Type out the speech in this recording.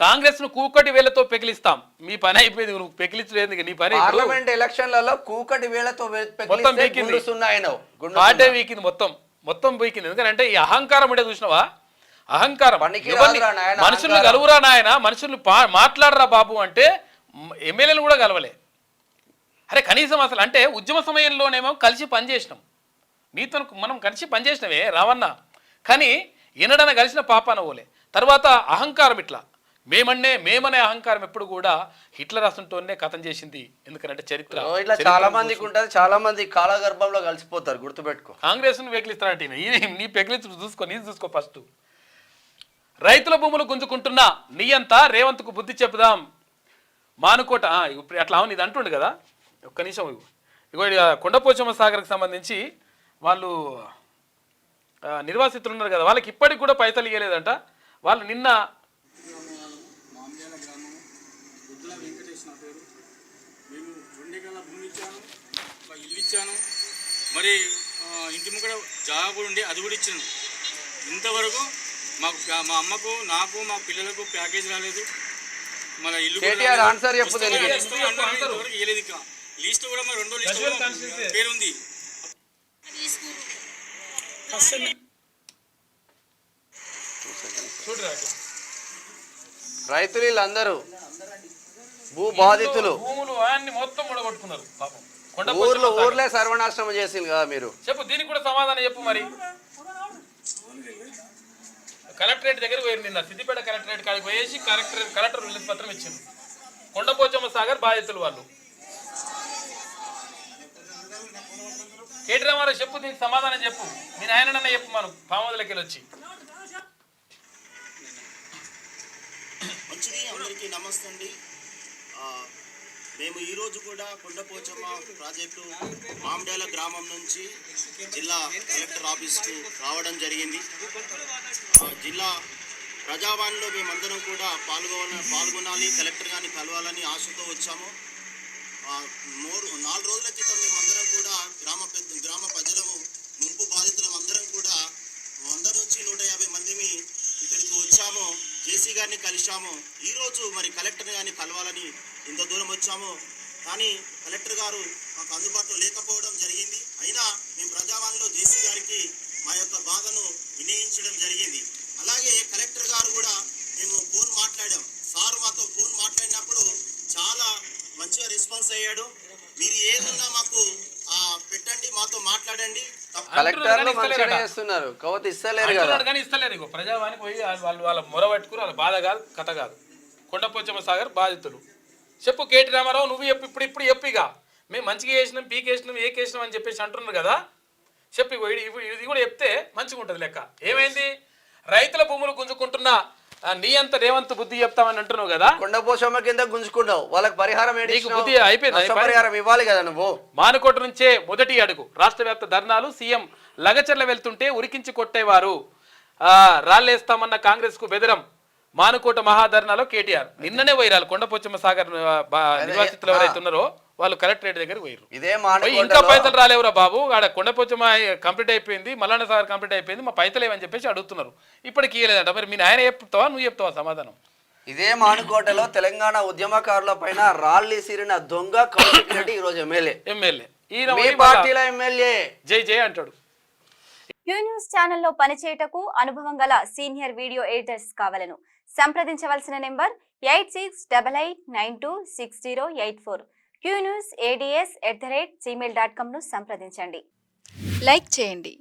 కాంగ్రెస్ ను కూకటి వేలతో పెకిలిస్తాం. మీ పని అయిపోయింది, నువ్వు పెకిలించలేదు. నీ పని పార్లమెంట్ ఎలక్షన్లలో కూకటి వేలతో మొత్తం వీకింది, పార్టీ వీకింది, మొత్తం వీకింది. ఎందుకంటే ఈ అహంకారం ఉండే చూసినావా, అహంకారం. మనుషుల్ని కలువురా నాయన, మనుషుల్ని మాట్లాడరా బాబు అంటే ఎమ్మెల్యేలు కూడా కలవలే. అరే కనీసం అసలు అంటే ఉద్యమ సమయంలోనేమో కలిసి పనిచేసినాం, నీతో మనం కలిసి పనిచేసినవే రావన్న, కానీ ఎన్నడన కలిసిన పాపాన పోలే. తర్వాత అహంకారం ఇట్లా మేమనే అహంకారం ఎప్పుడు కూడా హిట్లర్ అసంటోనే కథం చేసింది. ఎందుకంటే చరిత్ర ఇట్లా చాలా మందికి ఉంటుంది, చాలా మంది కాలగర్భంలో కలిసిపోతారు, గుర్తుపెట్టుకో. కాంగ్రెస్ ను పెకిలిస్తారంటే నీ పెకిలించు చూసుకో, నీ చూసుకో ఫస్ట్. రైతుల భూములు గుంజుకుంటున్నా నీయంతా రేవంత్కు బుద్ధి చెప్పుదాం. మానుకోట ఇప్పుడు అట్లా అవును ఇది అంటుండు కదా. ఒక్క నిమిషం, ఇగో కొండపోచమ్మ సాగర్కి సంబంధించి వాళ్ళు నిర్వాసితులు ఉన్నారు కదా, వాళ్ళకి ఇప్పటికి కూడా పైసలు ఇవ్వలేదంట. వాళ్ళు నిన్న మరి ఇంటి ముక్కడ జాగా కూడా ఉండి అది కూడా ఇచ్చాను. ఇంతవరకు మాకు మా అమ్మకు నాకు మా పిల్లలకు ప్యాకేజ్ రాలేదు. మన ఇల్లు ఇవ్వలేదు. ఇక లిస్ట్ కూడా మరి 2 లిస్ట్ పేరు ఉంది. రైతులు వీళ్ళందరూ భూ బాధితులు మొత్తం ముడగొట్టుకున్నారు పాపం. ఊర్లే సర్వనాశనం చేసింది కదా మీరు. చెప్పు దీనికి కూడా సమాధానం చెప్పు. మరి కలెక్టరేట్ దగ్గర పోయి నిన్న సిద్దిపేట కలెక్టరేట్ కాడికి పోయేసి కలెక్టర్ వినతి పత్రం ఇచ్చింది. కొండపోచమ్మ సాగర్ బాధితులు వాళ్ళు. కేటీ రామారావు చెప్పు, దీనికి సమాధానం చెప్పు. మీ నాయనన్న చెప్పు, మనం పామోదలకి వచ్చి. మంచిది, అందరికీ నమస్తే అండి. మేము ఈరోజు కూడా కొండపోచమ్మ ప్రాజెక్టు మామిడాల గ్రామం నుంచి జిల్లా కలెక్టర్ ఆఫీస్కు రావడం జరిగింది. జిల్లా ప్రజావాణిలో మేమందరం కూడా పాల్గొనాలి, కలెక్టర్ గారిని కలవాలని ఆశతో వచ్చాము. 4 రోజుల క్రితం మేమందరం కూడా గ్రామ ప్రజలము ముంపు బాధితులం అందరం కూడా 100 నుంచి 150 మందిని ఇక్కడికి వచ్చాము. జేసీ గారిని కలిశాము. ఈరోజు మరి కలెక్టర్ గారిని కలవాలని ఇంత దూరం వచ్చాము, కానీ కలెక్టర్ గారు మాకు అందుబాటులో లేకపోవడం జరిగింది. అయినా మేము ప్రజావాణిలో జేసీ గారికి మా యొక్క బాధను వినియోగించడం జరిగింది. అలాగే కలెక్టర్ గారు కూడా మేము ఫోన్ మాట్లాడాం. సార్ మాతో ఫోన్ మాట్లాడినప్పుడు చాలా మంచిగా రెస్పాన్స్ అయ్యాడు. మీరు ఏదన్నా మాకు పెట్టండి, మాతో మాట్లాడండి. ఇస్తలేరు. ప్రజావానికి పోయి వాళ్ళ మొర పట్టుకుని వాళ్ళ బాధ కాదు, కథ కాదు. కొండపోచమ్మ సాగర్ బాధితులు చెప్పు. కేటీ రామారావు నువ్వు చెప్పు, ఇప్పుడు చెప్పిగా మేము మంచిగా వేసినాం, పీకేసినాం, ఏకేసినాం అని చెప్పేసి అంటున్నారు కదా. చెప్పి ఇది కూడా చెప్తే మంచిగా ఉంటుంది లెక్క. ఏమైంది? రైతుల భూములు గుంజుకుంటున్నా నీ అంత రేవంత్ బుద్ధి చెప్తామని అంటున్నావు కదా. కొండపోచమ్మ కింద గుంజుకున్నావు, వాళ్ళకి పరిహారం బుద్ధి అయిపోయింది, పరిహారం ఇవ్వాలి కదా నువ్వు. మానుకోట నుంచే మొదటి అడుగు. రాష్ట్ర వ్యాప్త ధర్నాలు. సీఎం లగచర్ల వెళ్తుంటే ఉరికించి కొట్టేవారు. రాళ్ళేస్తామన్న కాంగ్రెస్ కు బెదరం. మానుకోట మహాధర్నాలో కేటీఆర్. నిన్ననే పోయిరాలు కొండపోచమ్మ సాగర్ నివాసితులు ఎవరైతే ఉన్నారో వాళ్ళు కలెక్టరేట్ దగ్గర పోయారు. ఇంకా పైసలు రాలేవురా బాబు, ఆడ కొండపోచమ్మ కంప్లీట్ అయిపోయింది, మల్లన్న సాగర్ కంప్లీట్ అయిపోయింది, మా పైసలు ఏమని చెప్పేసి అడుగుతున్నారు. ఇప్పటికి ఇవ్వలేదంట. మరి మీ ఆయన చెప్తావా, నువ్వు చెప్తావా సమాధానం? ఇదే మానుకోటలో తెలంగాణ ఉద్యమకారుల పైన రాళ్ళేసిరిన దొంగ కౌశిక్ రెడ్డి ఈ రోజు ఎమ్మెల్యే పార్టీల ఎమ్మెల్యే జై అంటాడు. క్యూ న్యూస్ ఛానల్లో పనిచేయటకు అనుభవం గల సీనియర్ వీడియో ఎడిటర్స్ కావాలను సంప్రదించవలసిన నెంబర్ 8688926084. qnewsads@gmail.com ను సంప్రదించండి. లైక్ చేయండి.